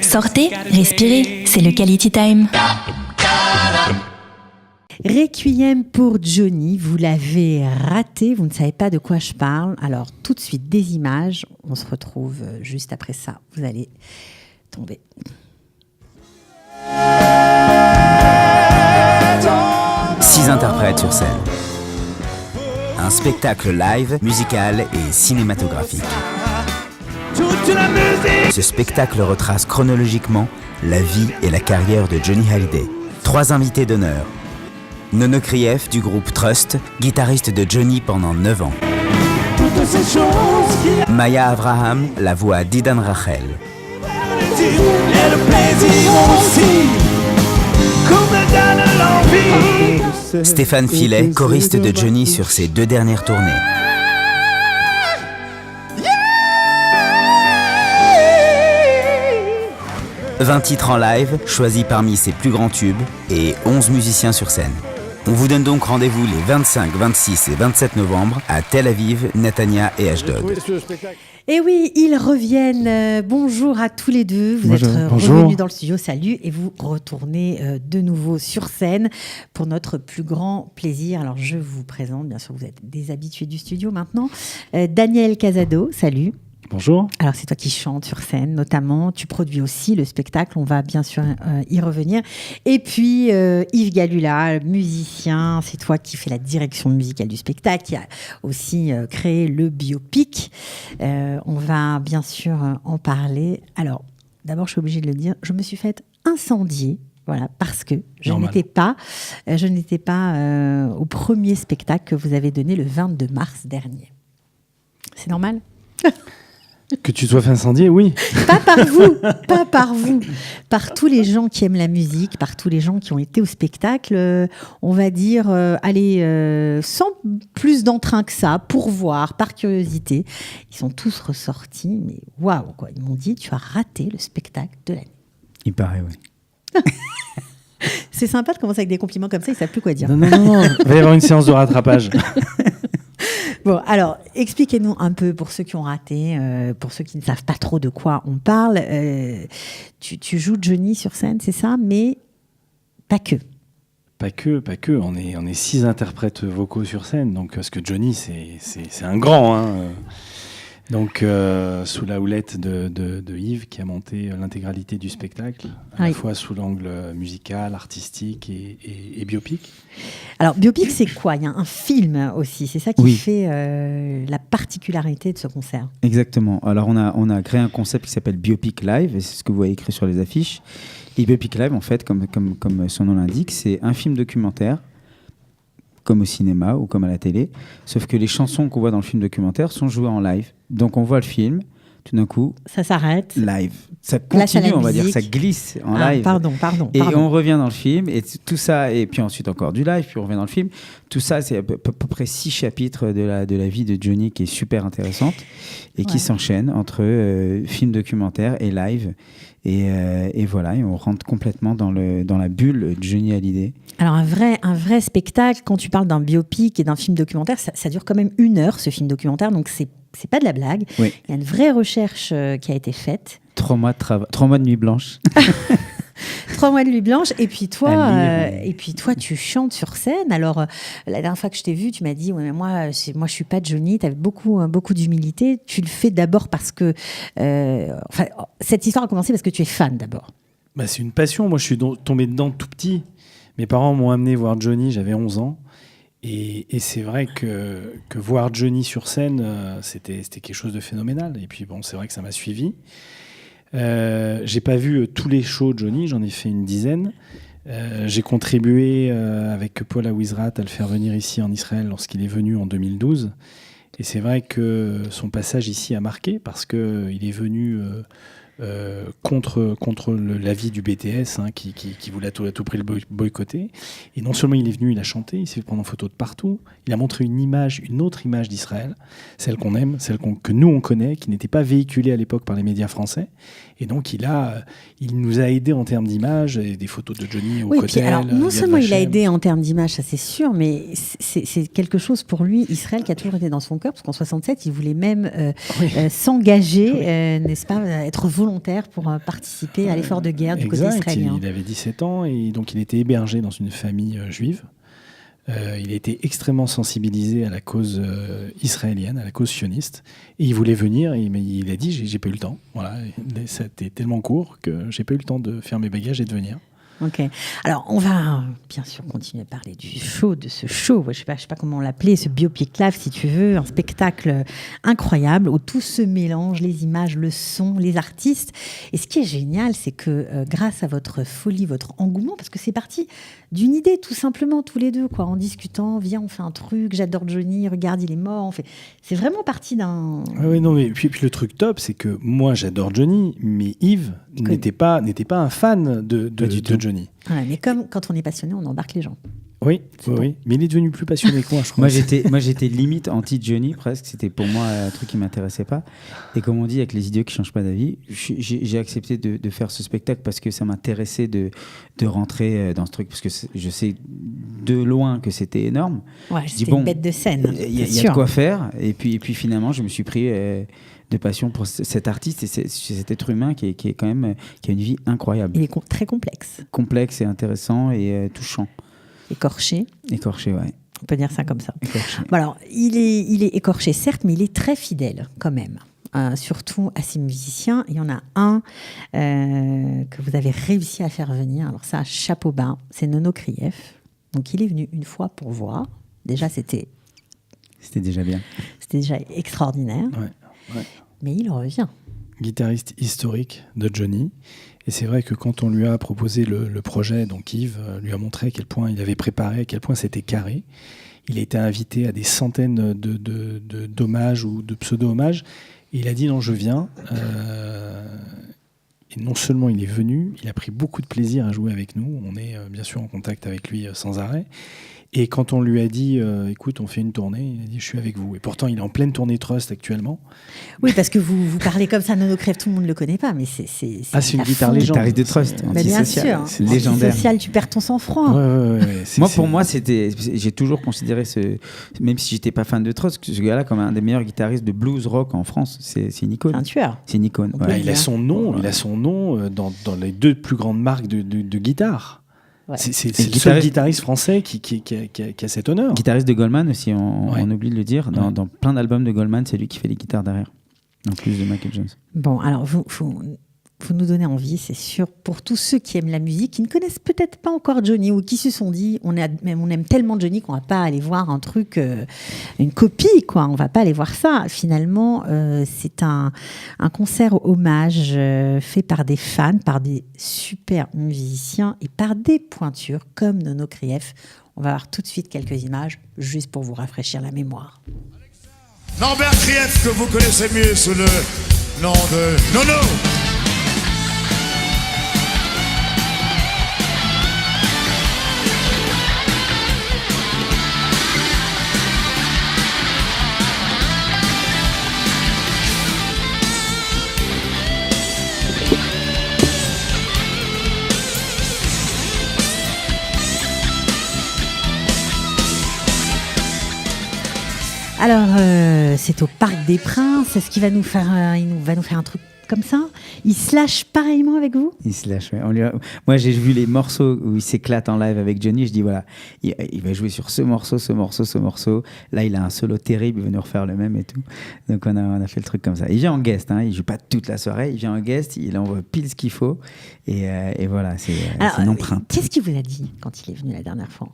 Sortez, respirez, c'est le Quality Time. Requiem pour Johnny, vous l'avez raté, vous ne savez pas de quoi je parle. Alors tout de suite des images, on se retrouve juste après ça, vous allez tomber. 6 interprètes sur scène. Un spectacle live, musical et cinématographique. Ce spectacle retrace chronologiquement la vie et la carrière de Johnny Hallyday. 3 invités d'honneur. Nono Krief du groupe Trust, guitariste de Johnny pendant 9 ans. Maya Abraham, la voix d'Idan Rachel. Stéphane Filet, choriste de Johnny sur ses 2 dernières tournées. « 20 titres en live, choisis parmi ses plus grands tubes, et 11 musiciens sur scène. On vous donne donc rendez-vous les 25, 26 et 27 novembre à Tel Aviv, Netanya et Ashdod. Et oui, ils reviennent. Bonjour à tous les deux. Vous êtes revenus dans le studio. Salut. Et vous retournez de nouveau sur scène pour notre plus grand plaisir. Alors, je vous présente, bien sûr, vous êtes des habitués du studio maintenant. Daniel Casado, salut. Bonjour. Alors, c'est toi qui chantes sur scène, notamment. Tu produis aussi le spectacle. On va bien sûr y revenir. Et puis, Yves Galula, musicien. C'est toi qui fais la direction musicale du spectacle, qui a aussi créé le biopic. On va bien sûr en parler. Alors, d'abord, je suis obligée de le dire, je me suis faite incendier. Voilà, parce que je n'étais pas au premier spectacle que vous avez donné le 22 mars dernier. C'est normal ? Que tu sois fait incendier, oui. Pas par vous, par tous les gens qui aiment la musique, par tous les gens qui ont été au spectacle, on va dire, sans plus d'entrain que ça, pour voir, par curiosité. Ils sont tous ressortis, mais waouh, quoi. Ils m'ont dit, tu as raté le spectacle de l'année. Il paraît, oui. C'est sympa de commencer avec des compliments comme ça, ils ne savent plus quoi dire. Non. Il va y avoir une séance de rattrapage. Bon, alors, expliquez-nous un peu, pour ceux qui ont raté, pour ceux qui ne savent pas trop de quoi on parle. Tu joues Johnny sur scène, c'est ça, mais pas que. Pas que. On est 6 interprètes vocaux sur scène, donc, parce que Johnny, c'est un grand. Hein. Donc, sous la houlette de Yves, qui a monté l'intégralité du spectacle, à la fois sous l'angle musical, artistique et biopic. Alors, biopic, c'est quoi ? Il y a un film aussi, c'est ça qui fait la particularité de ce concert. Exactement. Alors, on a créé un concept qui s'appelle Biopic Live, et c'est ce que vous voyez écrit sur les affiches. Et Biopic Live, en fait, comme son nom l'indique, c'est un film documentaire, comme au cinéma ou comme à la télé, sauf que les chansons qu'on voit dans le film documentaire sont jouées en live. Donc on voit le film, tout d'un coup, ça s'arrête. Live. Ça continue, on va dire, ça glisse en live. Pardon. Et on revient dans le film, et tout ça, et puis ensuite encore du live, puis on revient dans le film. Tout ça, c'est à peu près 6 chapitres de la vie de Johnny qui est super intéressante et qui s'enchaîne entre film documentaire et live. Et voilà, et on rentre complètement dans la bulle Johnny Hallyday. Alors un vrai spectacle, quand tu parles d'un biopic et d'un film documentaire, ça dure quand même 1 heure, ce film documentaire, donc c'est pas de la blague. Oui. Il y a une vraie recherche qui a été faite. 3 mois de nuit blanche. 3 mois de nuit blanche. Et puis toi, tu chantes sur scène. Alors, la dernière fois que je t'ai vu, tu m'as dit, ouais, mais moi, je suis pas Johnny. Tu avais beaucoup d'humilité. Tu le fais d'abord parce que, cette histoire a commencé parce que tu es fan d'abord. Bah, c'est une passion. Moi, je suis tombé dedans tout petit. Mes parents m'ont amené voir Johnny. J'avais 11 ans. Et c'est vrai que voir Johnny sur scène, c'était quelque chose de phénoménal. Et puis, bon, c'est vrai que ça m'a suivi. J'ai pas vu tous les shows de Johnny, j'en ai fait une dizaine. J'ai contribué avec Paul Awizrat à le faire venir ici en Israël lorsqu'il est venu en 2012. Et c'est vrai que son passage ici a marqué parce qu'il est venu contre l'avis du BTS, hein, qui voulait à tout prix le boycotter. Et non seulement il est venu, il a chanté, il s'est fait prendre en photo de partout, il a montré une autre image d'Israël, celle qu'on aime, que nous on connaît, qui n'était pas véhiculée à l'époque par les médias français. Et donc il nous a aidés en termes d'image, et des photos de Johnny au Kotel. Alors, non Yad seulement il a Vashem. aidé en termes d'image, ça c'est sûr, mais c'est quelque chose pour lui, Israël, qui a toujours été dans son cœur, parce qu'en 67, il voulait même s'engager, n'est-ce pas, être volontaire pour participer à l'effort de guerre du côté Exact, israélien. il avait 17 ans et donc il était hébergé dans une famille juive. Il a été extrêmement sensibilisé à la cause israélienne, à la cause sioniste. Et il voulait venir, mais il a dit j'ai pas eu le temps. Voilà, c'était tellement court que j'ai pas eu le temps de faire mes bagages et de venir. Ok. Alors, on va bien sûr continuer à parler du show, de ce show. Je sais pas comment l'appeler, ce biopic live, si tu veux, un spectacle incroyable où tout se mélange, les images, le son, les artistes. Et ce qui est génial, c'est que grâce à votre folie, votre engouement, parce que c'est parti d'une idée, tout simplement, tous les deux, quoi, en discutant, viens, on fait un truc, j'adore Johnny, regarde, il est mort. C'est vraiment parti d'un... Ah oui, non, mais puis le truc top, c'est que moi j'adore Johnny, mais Yves n'était pas un fan de Johnny. Voilà, mais comme quand on est passionné, on embarque les gens. Oui, mais il est devenu plus passionné que moi, je crois. Moi, j'étais limite anti-Johnny, presque. C'était pour moi un truc qui ne m'intéressait pas. Et comme on dit, avec les idiots qui ne changent pas d'avis, j'ai accepté de faire ce spectacle parce que ça m'intéressait de rentrer dans ce truc. Parce que je sais de loin que c'était énorme. Ouais, c'était une bête de scène. Il y a de quoi faire. Et puis finalement, je me suis pris de passion pour cet artiste et cet être humain qui est quand même qui a une vie incroyable. Il est très complexe. Complexe et intéressant et touchant. Écorché, ouais. On peut dire ça comme ça. Écorché. Bon, alors, il est écorché, certes, mais il est très fidèle quand même. Surtout à ses musiciens. Il y en a un que vous avez réussi à faire venir. Alors ça, chapeau bas, c'est Nono Krief. Donc il est venu une fois pour voir. Déjà, c'était déjà bien. C'était déjà extraordinaire. Ouais. Mais il revient. Guitariste historique de Johnny. Et c'est vrai que quand on lui a proposé le projet, donc Yves lui a montré à quel point il avait préparé, à quel point c'était carré. Il a été invité à des centaines d'hommages ou de pseudo-hommages. Et il a dit non, je viens. Et non seulement il est venu, il a pris beaucoup de plaisir à jouer avec nous. On est bien sûr en contact avec lui sans arrêt. Et quand on lui a dit, écoute, on fait une tournée, il a dit, je suis avec vous. Et pourtant, il est en pleine tournée Trust actuellement. Oui, parce que vous parlez comme ça, Nono Krief, tout le monde ne le connaît pas, mais c'est une guitare légende. Guitariste de Trust, bien sûr, c'est légendaire. Social, tu perds ton sang-froid. Pour moi, j'ai toujours considéré même si j'étais pas fan de Trust, ce gars-là comme un des meilleurs guitaristes de blues rock en France. C'est une icône. C'est un tueur. C'est une icône. Ouais. Il a son nom dans les deux plus grandes marques de guitare. Ouais. C'est le seul guitariste français qui a cet honneur. Guitariste de Goldman aussi, on oublie de le dire. Dans plein d'albums de Goldman, c'est lui qui fait les guitares derrière, en plus de Michael Jones. Bon, alors vous nous donnez envie, c'est sûr, pour tous ceux qui aiment la musique, qui ne connaissent peut-être pas encore Johnny ou qui se sont dit on aime tellement Johnny qu'on va pas aller voir un truc, une copie, quoi. On va pas aller voir ça. Finalement, c'est un concert hommage fait par des fans, par des super musiciens et par des pointures comme Nono Krief. On va voir tout de suite quelques images juste pour vous rafraîchir la mémoire. Norbert Krief, que vous connaissez mieux sous le nom de Nono. Alors, c'est au Parc des Princes. Est-ce qu'il va nous faire, il va nous faire un truc comme ça? Il se lâche pareillement avec vous? Il se lâche, ouais. Moi, j'ai vu les morceaux où il s'éclate en live avec Johnny. Je dis, voilà, il va jouer sur ce morceau. Là, il a un solo terrible. Il va nous refaire le même et tout. Donc, on a fait le truc comme ça. Il vient en guest. Il ne joue pas toute la soirée. Il vient en guest. Il envoie pile ce qu'il faut. Et voilà, c'est une empreinte. Qu'est-ce qu'il vous a dit quand il est venu la dernière fois?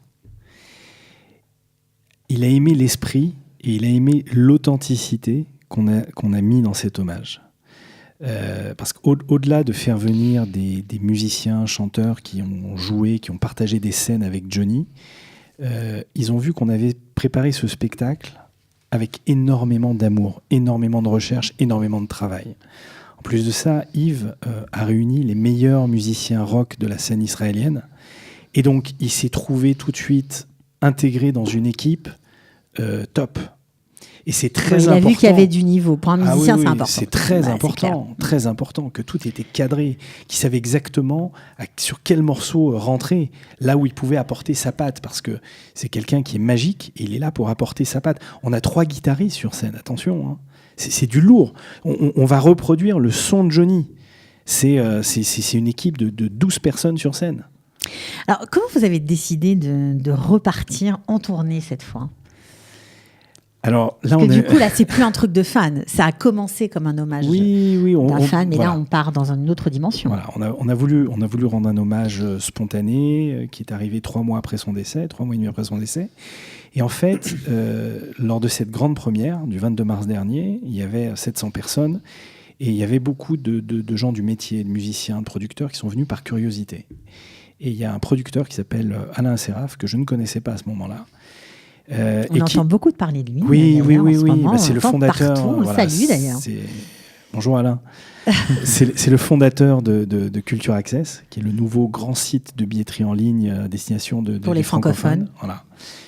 Il a aimé l'esprit et il a aimé l'authenticité qu'on a mis dans cet hommage. Parce qu'au-delà de faire venir des musiciens, chanteurs qui ont joué, qui ont partagé des scènes avec Johnny, ils ont vu qu'on avait préparé ce spectacle avec énormément d'amour, énormément de recherche, énormément de travail. En plus de ça, Yves a réuni les meilleurs musiciens rock de la scène israélienne. Et donc, il s'est trouvé tout de suite intégré dans une équipe top. Et c'est très important. Il a vu qu'il y avait du niveau. Pour un musicien, c'est important. C'est très important, très important que tout était cadré, qu'il savait exactement sur quel morceau rentrer, là où il pouvait apporter sa patte, parce que c'est quelqu'un qui est magique et il est là pour apporter sa patte. On a 3 guitaristes sur scène, attention, hein. C'est du lourd. On va reproduire le son de Johnny. C'est une équipe de 12 personnes sur scène. Alors, comment vous avez décidé de repartir en tournée cette fois ? Alors là, du coup, là, c'est plus un truc de fan. Ça a commencé comme un hommage d'un fan, mais là, on part dans une autre dimension. Voilà, on a voulu rendre un hommage spontané qui est arrivé 3 mois après son décès, 3 mois et demi après son décès. Et en fait, lors de cette grande première du 22 mars dernier, il y avait 700 personnes et il y avait beaucoup de gens du métier, de musiciens, de producteurs qui sont venus par curiosité. Et il y a un producteur qui s'appelle Alain Seraf, que je ne connaissais pas à ce moment-là. On entend beaucoup de parler de lui. Oui. Moment, c'est le fondateur. Partout, on le salue d'ailleurs. Bonjour Alain. c'est le fondateur de Culture Access, qui est le nouveau grand site de billetterie en ligne à destination pour les francophones. Voilà.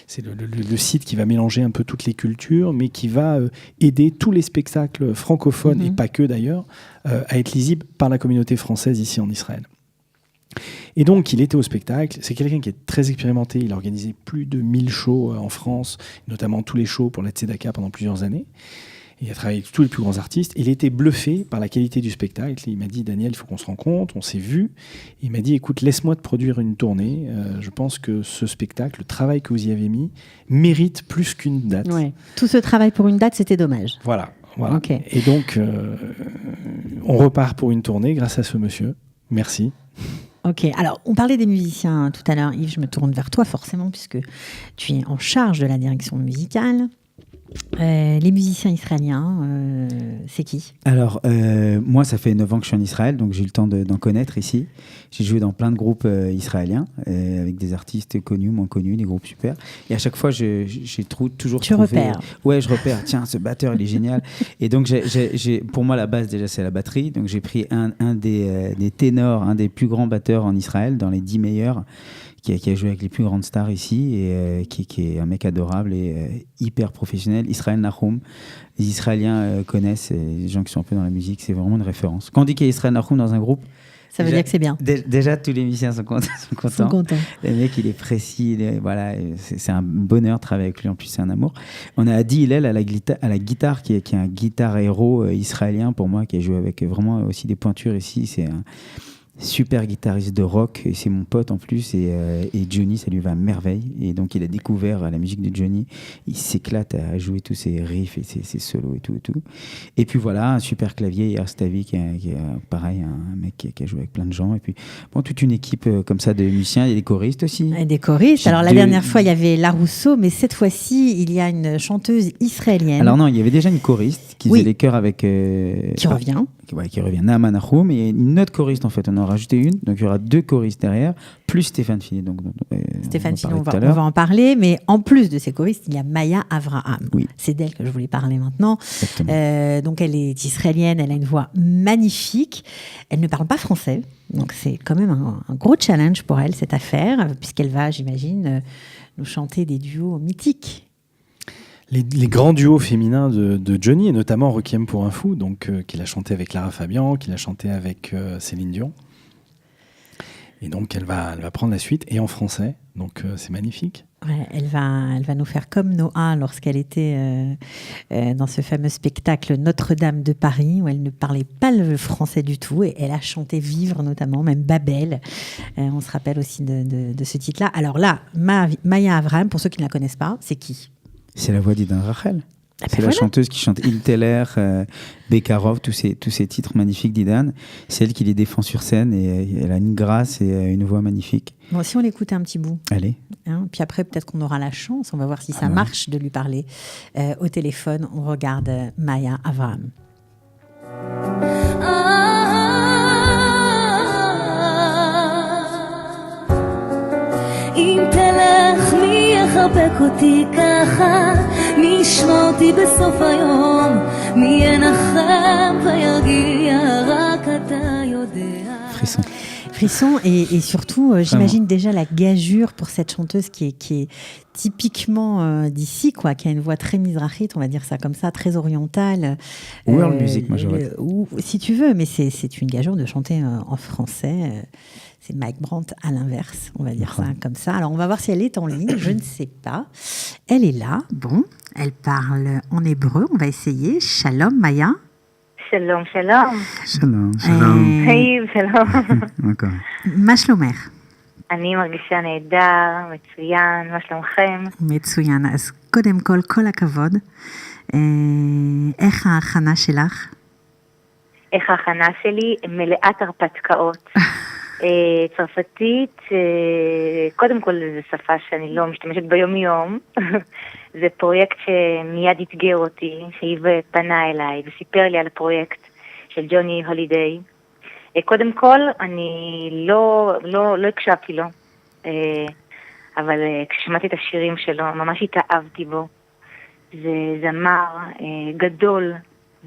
C'est le site qui va mélanger un peu toutes les cultures, mais qui va aider tous les spectacles francophones, et pas que d'ailleurs, à être lisibles par la communauté française ici en Israël. Et donc, il était au spectacle. C'est quelqu'un qui est très expérimenté. Il a organisé plus de 1000 shows en France, notamment tous les shows pour la Tzedaka pendant plusieurs années. Il a travaillé avec tous les plus grands artistes. Il a été bluffé par la qualité du spectacle. Il m'a dit, Daniel, il faut qu'on se rencontre. On s'est vu. Il m'a dit, écoute, laisse-moi te produire une tournée. Je pense que ce spectacle, le travail que vous y avez mis, mérite plus qu'une date. Ouais. Tout ce travail pour une date, c'était dommage. Voilà. Okay. Et donc, on repart pour une tournée grâce à ce monsieur. Merci. Ok, alors on parlait des musiciens tout à l'heure. Yves, je me tourne vers toi forcément puisque tu es en charge de la direction musicale. Les musiciens israéliens, c'est qui ? Alors, moi, ça fait 9 ans que je suis en Israël, donc j'ai eu le temps d'en connaître ici. J'ai joué dans plein de groupes israéliens, avec des artistes connus, moins connus, des groupes super. Et à chaque fois, j'ai toujours tu trouvé... repères. Ouais, je repère. Tiens, ce batteur, il est génial. Et donc, pour moi, la base, déjà, c'est la batterie. Donc, j'ai pris un des ténors, un des plus grands batteurs en Israël, dans les 10 meilleurs, qui a joué avec les plus grandes stars ici et qui est un mec adorable et hyper professionnel. Israël Nahum. Les Israéliens connaissent, les gens qui sont un peu dans la musique, c'est vraiment une référence. Quand on dit qu'il y a Israël Nahum dans un groupe, ça veut dire que c'est bien. Déjà, tous les musiciens sont contents. Le mec, il est précis. Voilà, c'est un bonheur de travailler avec lui. En plus, c'est un amour. On a Adi Hillel à la guitare, qui est un guitare héros israélien pour moi, qui a joué avec vraiment aussi des pointures ici. C'est un super guitariste de rock, et c'est mon pote en plus, et Johnny, ça lui va à merveille, et donc il a découvert la musique de Johnny, il s'éclate à jouer tous ses riffs et ses solos et tout. Et puis voilà, un super clavier, Yarstavi, qui est pareil, un mec qui a joué avec plein de gens, et puis bon, toute une équipe comme ça de musiciens, il y a des choristes aussi. Et des choristes, alors la dernière fois il y avait La Rousseau, mais cette fois-ci il y a une chanteuse israélienne. Alors non, il y avait déjà une choriste qui faisait les chœurs avec... qui revient. Qui revient, Naaman Nahum, et une autre choriste en fait, on en a rajouté une, donc il y aura 2 choristes derrière, plus Stéphane Fini. Donc, Stéphane Fini, on va en parler, mais en plus de ces choristes, il y a Maya Avraham. Oui. C'est d'elle que je voulais parler maintenant. Donc elle est israélienne, elle a une voix magnifique, elle ne parle pas français, donc c'est quand même un gros challenge pour elle cette affaire, puisqu'elle va, j'imagine, nous chanter des duos mythiques. Les grands duos féminins de Johnny, et notamment Requiem pour un fou, donc qu'il a chanté avec Lara Fabian, qu'il a chanté avec Céline Dion. Et donc elle va prendre la suite, et en français, donc c'est magnifique. Ouais, elle va nous faire comme Noah lorsqu'elle était dans ce fameux spectacle Notre-Dame de Paris, où elle ne parlait pas le français du tout, et elle a chanté Vivre notamment, même Babel. On se rappelle aussi de ce titre-là. Alors là, Maya Avraham, pour ceux qui ne la connaissent pas, c'est qui ? C'est la voix d'Idan Rachel. C'est la chanteuse qui chante Il Teller, Bekarov, tous ces titres magnifiques d'Idan. C'est elle qui les défend sur scène, et elle a une grâce et une voix magnifique. Bon, si on l'écoutait un petit bout. Allez. Puis après, peut-être qu'on aura la chance, on va voir si ça marche de lui parler au téléphone. On regarde Maya Avraham. אם תלך מי יחבק אותי ככה, מי ישמע אותי בסוף היום, מי ינחם וירגיע frisson. Frisson et surtout, j'imagine déjà la gageure pour cette chanteuse qui est typiquement d'ici, quoi, qui a une voix très mizrahite, on va dire ça comme ça, très orientale. World music, moi j'aurais. Ou si tu veux, mais c'est une gageure de chanter en français. C'est Mike Brandt à l'inverse, on va dire ça comme ça. Alors on va voir si elle est en ligne, je ne sais pas. Elle est là, bon, elle parle en hébreu, on va essayer. Shalom Maya. שלום, שלום. שלום, שלום. היי, שלום. מה קורה? מה שלומך? אני מרגישה נהדר, מצוין, מה שלומכם? מצוין. אז קודם כל הכבוד. איך ההכנה שלך? איך ההכנה שלי? מלאת הרפתקאות. צרפתית, קודם כל זו שפה שאני לא משתמשת ביום-יום. זה פרויקט שמיד התגר אותי, שאיב פנה אליי וסיפר לי על הפרויקט של ג'וני הולידיי. קודם כל, אני לא הקשבתי לו, אבל כששמעתי את השירים שלו, ממש התאהבתי בו. זה זמר גדול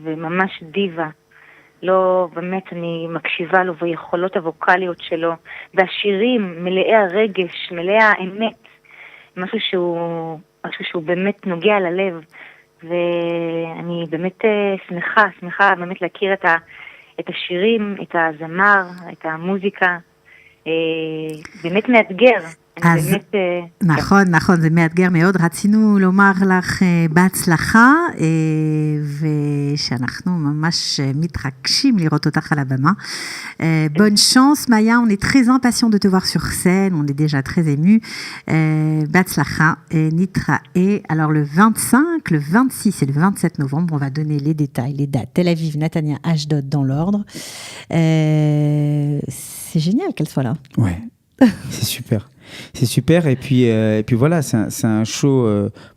וממש דיבה. לא, באמת אני מקשיבה לו ביכולות הווקליות שלו, והשירים מלאי הרגש, מלאי האמת, משהו שהוא באמת נוגע ללב, ואני באמת שמחה באמת להכיר את השירים, את הזמר, את המוזיקה, באמת מאתגר. אז נכון, זה מאתגר מאוד. רצינו לומר לך בהצלחה, ושאנחנו ממש מתרגשים לראות אותך על הבמה. Bonne chance, Maya, on est très impatient de te voir sur scène, on est déjà très émus. בהצלחה, נתראה. Alors le 25, le 26 et le 27 novembre, on va donner les détails, les dates. Tel Aviv, Netanya, Ashdod dans l'ordre. C'est génial qu'elle soit là. Ouais, c'est super. C'est super, et puis voilà, c'est un show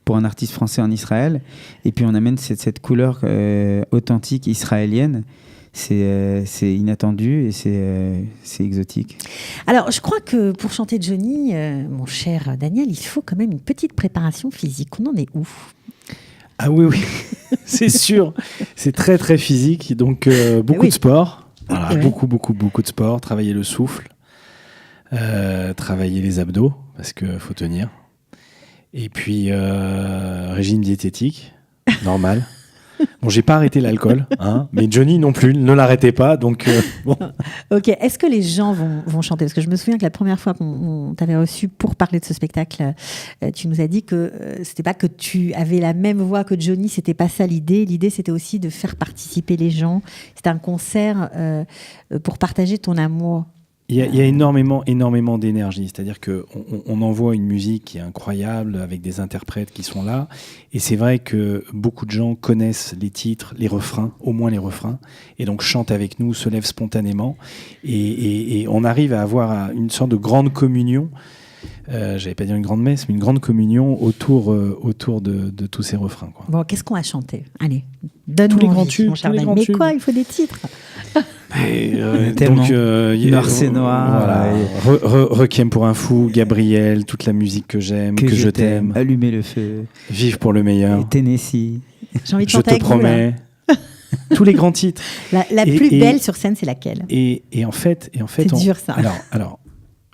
pour un artiste français en Israël, et puis on amène cette couleur authentique israélienne. C'est inattendu et c'est exotique. Alors, je crois que pour chanter Johnny, mon cher Daniel, il faut quand même une petite préparation physique. On en est où ? Ah oui, c'est sûr. C'est très, très physique, donc beaucoup de sport. Voilà, beaucoup de sport, travailler le souffle. Travailler les abdos parce que faut tenir, et puis régime diététique normal. Bon, j'ai pas arrêté l'alcool, hein, mais Johnny non plus, ne l'arrêtez pas, donc bon. Ok, est-ce que les gens vont chanter ? Parce que je me souviens que la première fois qu'on t'avait reçu pour parler de ce spectacle, tu nous as dit que c'était pas que tu avais la même voix que Johnny, c'était pas ça l'idée. L'idée, c'était aussi de faire participer les gens. C'était un concert pour partager ton amour. Il y a énormément d'énergie, c'est-à-dire qu'on envoie une musique qui est incroyable avec des interprètes qui sont là, et c'est vrai que beaucoup de gens connaissent les titres, les refrains, au moins les refrains, et donc chantent avec nous, se lèvent spontanément, et on arrive à avoir une sorte de grande communion. J'allais pas dire une grande messe, mais une grande communion autour de tous ces refrains, quoi. Bon, qu'est-ce qu'on va chanter ? Allez, donne-nous envie, mon cher Daniel. Mais quoi, il faut des titres. Donc, Noir c'est noir. Voilà. Requiem pour un fou, Gabriel, toute la musique que j'aime, que je t'aime. Allumer le feu. Vive pour le meilleur. Et Tennessee. J'ai envie de Je chanter te avec promets. Vous, tous les grands titres. La plus belle sur scène, c'est laquelle ? Et en fait, c'est dur, ça. Alors,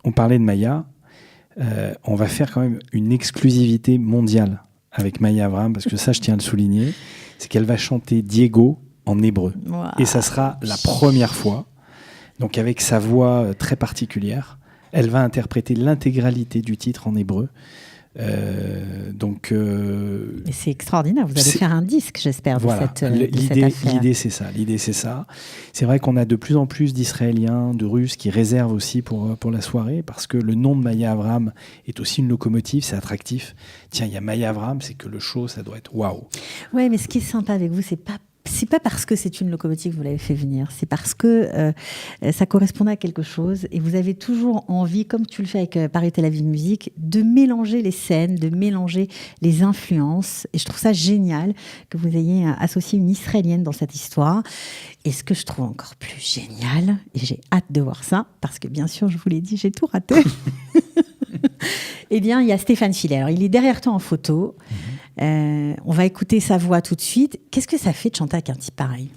on parlait de Maya. On va faire quand même une exclusivité mondiale avec Maya Abraham, parce que ça, je tiens à le souligner, c'est qu'elle va chanter Diego en hébreu. Wow. Et ça sera la première fois, donc avec sa voix très particulière, elle va interpréter l'intégralité du titre en hébreu. Mais c'est extraordinaire, vous allez faire un disque, j'espère, voilà. de cette affaire. L'idée, c'est ça. C'est vrai qu'on a de plus en plus d'Israéliens, de Russes qui réservent aussi pour la soirée, parce que le nom de Maya Abraham est aussi une locomotive, c'est attractif. Tiens, il y a Maya Abraham, c'est que le show, ça doit être waouh. Ouais, mais ce qui est sympa avec vous, c'est pas parce que c'est une locomotive que vous l'avez fait venir, c'est parce que ça correspondait à quelque chose, et vous avez toujours envie, comme tu le fais avec Paris Tel Aviv Musique, de mélanger les scènes, de mélanger les influences, et je trouve ça génial que vous ayez associé une Israélienne dans cette histoire. Et ce que je trouve encore plus génial, et j'ai hâte de voir ça, parce que bien sûr, je vous l'ai dit, j'ai tout raté. Eh bien, il y a Stéphane Filet. Alors, il est derrière toi en photo. On va écouter sa voix tout de suite. Qu'est-ce que ça fait de chanter avec un type pareil ?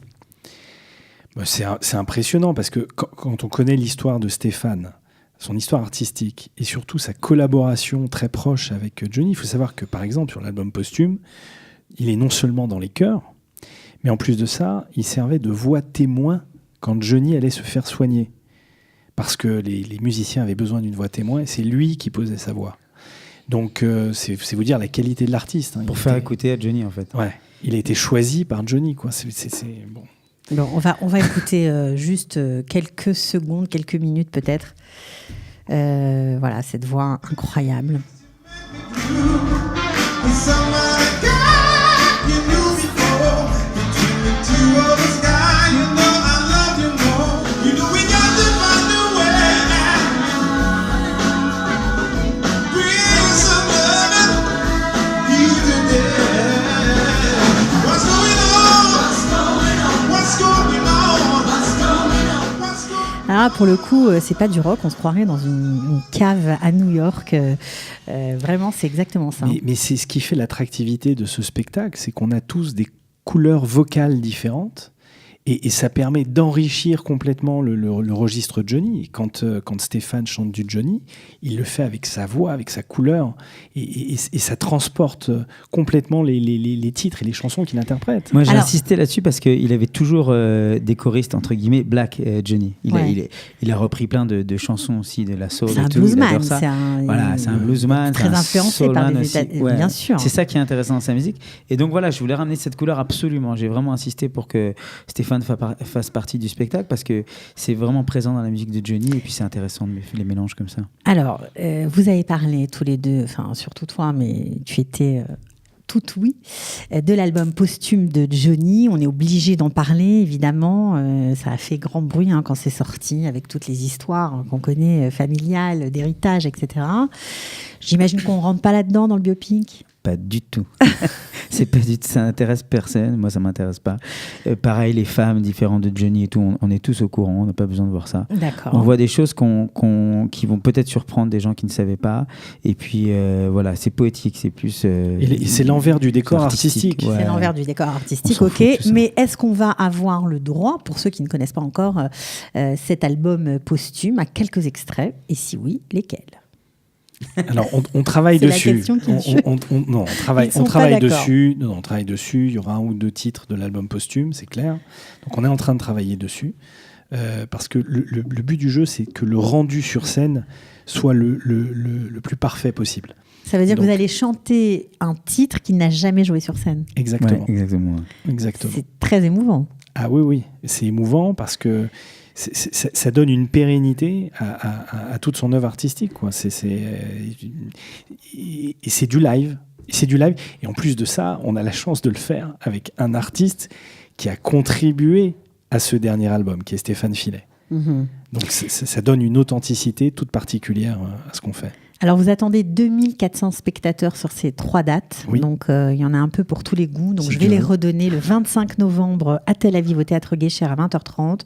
C'est impressionnant parce que quand on connaît l'histoire de Stéphane, son histoire artistique et surtout sa collaboration très proche avec Johnny, il faut savoir que par exemple sur l'album posthume, il est non seulement dans les chœurs, mais en plus de ça, il servait de voix témoin quand Johnny allait se faire soigner. Parce que les musiciens avaient besoin d'une voix témoin et c'est lui qui posait sa voix. Donc c'est vous dire la qualité de l'artiste. Hein. Pour faire écouter à Johnny en fait. Ouais, il a été choisi par Johnny, quoi. C'est bon. Alors, on va écouter juste quelques secondes, quelques minutes peut-être. Voilà, cette voix incroyable. Alors, pour le coup, c'est pas du rock, on se croirait dans une cave à New York. Vraiment, c'est exactement ça. Mais c'est ce qui fait l'attractivité de ce spectacle, c'est qu'on a tous des couleurs vocales différentes. Et ça permet d'enrichir complètement le registre Johnny. Et quand Stéphane chante du Johnny, il le fait avec sa voix, avec sa couleur, et ça transporte complètement les titres et les chansons qu'il interprète. Moi, j'ai insisté là-dessus parce qu'il avait toujours des choristes, entre guillemets, black, Johnny. Il a repris plein de chansons aussi, de la soul. C'est un bluesman. C'est un bluesman. Très influencé par les États, bien sûr. C'est ça qui est intéressant dans sa musique. Et donc voilà, je voulais ramener cette couleur absolument. J'ai vraiment insisté pour que Stéphane fasse partie du spectacle parce que c'est vraiment présent dans la musique de Johnny et puis c'est intéressant de les mélanges comme ça. Alors, vous avez parlé tous les deux, enfin surtout toi, mais tu étais toute oui, de l'album posthume de Johnny. On est obligé d'en parler, évidemment. Ça a fait grand bruit quand c'est sorti, avec toutes les histoires qu'on connaît, familiales, d'héritage, etc. J'imagine qu'on ne rentre pas là-dedans dans le biopic. Pas du tout. Ça n'intéresse personne. Moi, ça m'intéresse pas. Pareil, les femmes différentes de Johnny et tout, on est tous au courant. On n'a pas besoin de voir ça. D'accord. On voit des choses qui vont peut-être surprendre des gens qui ne savaient pas. Et puis, voilà, c'est poétique. C'est plus. Et c'est l'envers du décor artistique. Ouais. C'est l'envers du décor artistique, ok. Mais est-ce qu'on va avoir le droit, pour ceux qui ne connaissent pas encore cet album posthume, à quelques extraits? Et si oui, lesquels? Alors, on travaille dessus. On travaille dessus. Non, on travaille dessus. Il y aura un ou deux titres de l'album posthume, c'est clair. Donc, on est en train de travailler dessus. Parce que le but du jeu, c'est que le rendu sur scène soit le plus parfait possible. Ça veut dire que vous allez chanter un titre qui n'a jamais joué sur scène. Exactement. Ouais, exactement. C'est très émouvant. Ah oui. C'est émouvant parce que ça donne une pérennité à toute son œuvre artistique, quoi. Et c'est du live. Et en plus de ça, on a la chance de le faire avec un artiste qui a contribué à ce dernier album, qui est Stéphane Filet. Mm-hmm. Donc ça donne une authenticité toute particulière à ce qu'on fait. Alors, vous attendez 2400 spectateurs sur ces 3 dates. Oui. Donc, il y en a un peu pour tous les goûts. Donc, je vais les redonner. Le 25 novembre à Tel Aviv, au Théâtre Guécher à 20h30.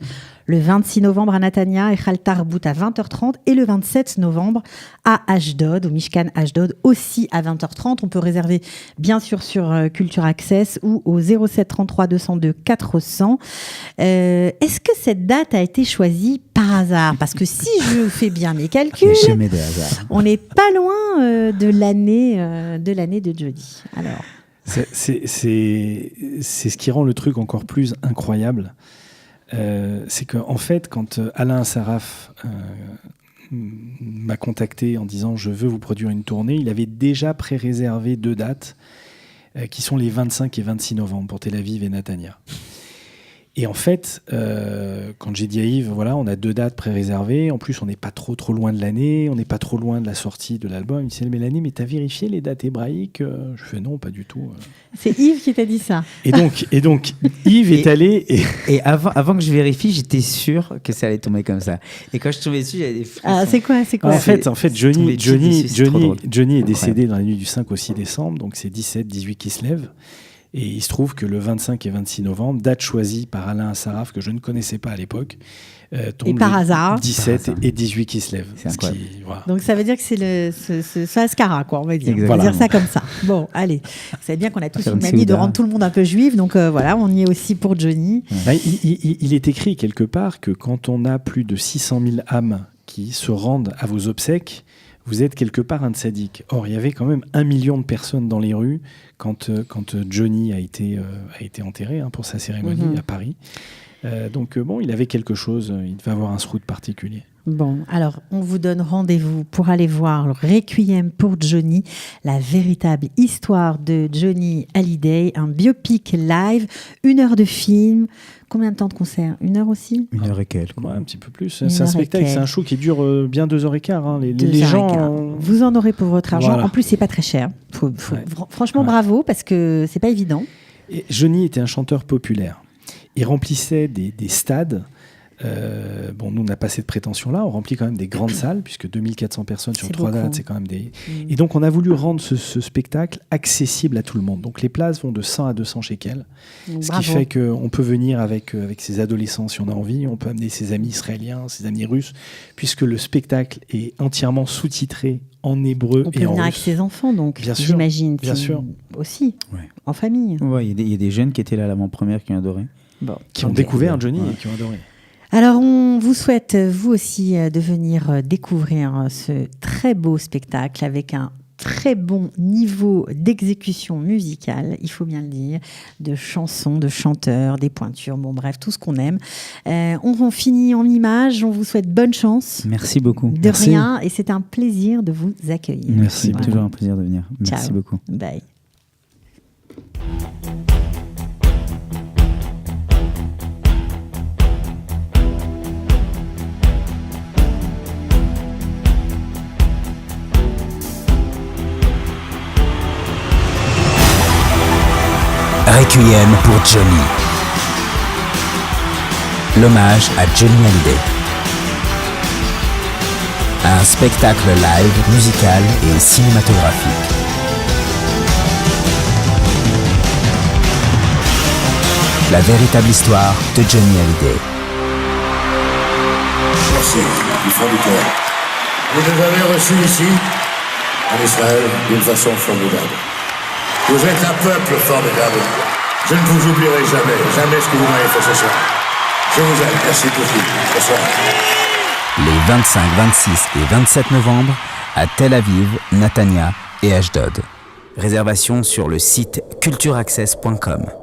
Le 26 novembre à Natania et Chal Tarbout à 20h30. Et le 27 novembre à Ashdod, au Mishkan Ashdod, aussi à 20h30. On peut réserver, bien sûr, sur Culture Access ou au 07 33 202 400. Est-ce que cette date a été choisie par hasard? Parce que si je fais bien mes calculs, jamais de hasard. On n'est pas loin de l'année de Johnny. Alors, c'est ce qui rend le truc encore plus incroyable. C'est qu'en fait, quand Alain Saraf m'a contacté en disant « je veux vous produire une tournée », il avait déjà pré-réservé 2 dates qui sont les 25 et 26 novembre pour Tel Aviv et Natania. Et en fait, quand j'ai dit à Yves, voilà, on a 2 dates pré-réservées. En plus, on n'est pas trop loin de l'année. On n'est pas trop loin de la sortie de l'album. Il me dit, Mélanie, mais t'as vérifié les dates hébraïques? Je fais non, pas du tout. C'est Yves qui t'a dit ça. Et donc Yves est allé. Et avant que je vérifie, j'étais sûr que ça allait tomber comme ça. Et quand je suis tombé dessus, j'avais des frissons. Ah, c'est quoi? En fait, Johnny est décédé dans la nuit du 5 au 6 décembre. Donc c'est 17, 18 qui se lèvent. Et il se trouve que le 25 et 26 novembre, date choisie par Alain Assaraf, que je ne connaissais pas à l'époque, tombe Et par hasard. 17 et 18 qui se lèvent. C'est incroyable. Voilà. Donc ça veut dire que c'est ce Ascara, quoi, on va dire. Exactement. On va dire ça comme ça. Bon, allez. Vous savez bien qu'on a tous Faire une une manie de Souda. rendre tout le monde un peu juif, donc voilà, on y est aussi pour Johnny. Bah, il est écrit quelque part que quand on a plus de 600 000 âmes qui se rendent à vos obsèques, vous êtes quelque part un tzaddik. Or, il y avait quand même 1 million de personnes dans les rues quand Johnny a été enterré pour sa cérémonie à Paris. Donc, il avait quelque chose, il devait avoir un sroud particulier. Bon, alors on vous donne rendez-vous pour aller voir le Requiem pour Johnny, la véritable histoire de Johnny Hallyday, un biopic live, 1 heure de film. Combien de temps de concert? 1 heure aussi? 1 heure et quelques. Ouais, un petit peu plus. Une C'est un heure et spectacle, c'est quelques. un show qui dure bien 2h15. Les 2 heures et gens. quart. Vous en aurez pour votre argent. Voilà. En plus, c'est pas très cher. Ouais. Franchement, Ouais. bravo, parce que c'est pas évident. Et Johnny était un chanteur populaire. Il remplissait des stades. Nous, on n'a pas cette prétention-là. On remplit quand même des grandes salles, puisque 2400 personnes sur C'est 3 beaucoup. dates, c'est quand même des... Et donc, on a voulu rendre ce spectacle accessible à tout le monde. Donc, les places vont de 100 à 200 shekels. Ce Bravo. qui fait qu'on peut venir avec ses adolescents si on a envie. On peut amener ses amis israéliens, ses amis russes, puisque le spectacle est entièrement sous-titré en hébreu On peut et en venir avec russe. ses enfants, donc, Bien sûr, j'imagine. bien sûr. Aussi, Ouais. en famille. Ouais, il y a des jeunes qui étaient là l'avant-première qui ont adoré. Bon. Qui ont Ok. découvert Johnny Ouais. et qui ont adoré. Alors, on vous souhaite, vous aussi, de venir découvrir ce très beau spectacle avec un très bon niveau d'exécution musicale, il faut bien le dire, de chansons, de chanteurs, des pointures, bon bref, tout ce qu'on aime. On finit en images, on vous souhaite bonne chance. Merci beaucoup. De Merci. rien, et c'est un plaisir de vous accueillir. Merci, Voilà. toujours un plaisir de venir. Merci Ciao. beaucoup. Bye. Requiem pour Johnny. L'hommage à Johnny Hallyday. Un spectacle live, musical et cinématographique. La véritable histoire de Johnny Hallyday. Merci du fond du cœur. Vous nous avez reçus ici, en Israël, d'une façon formidable. Vous êtes un peuple formidable. Je ne vous oublierai jamais, jamais ce que vous m'avez fait ce soir. Je vous aime, merci pour tout. Bonsoir. Les 25, 26 et 27 novembre à Tel Aviv, Natania et Ashdod. Réservation sur le site cultureaccess.com.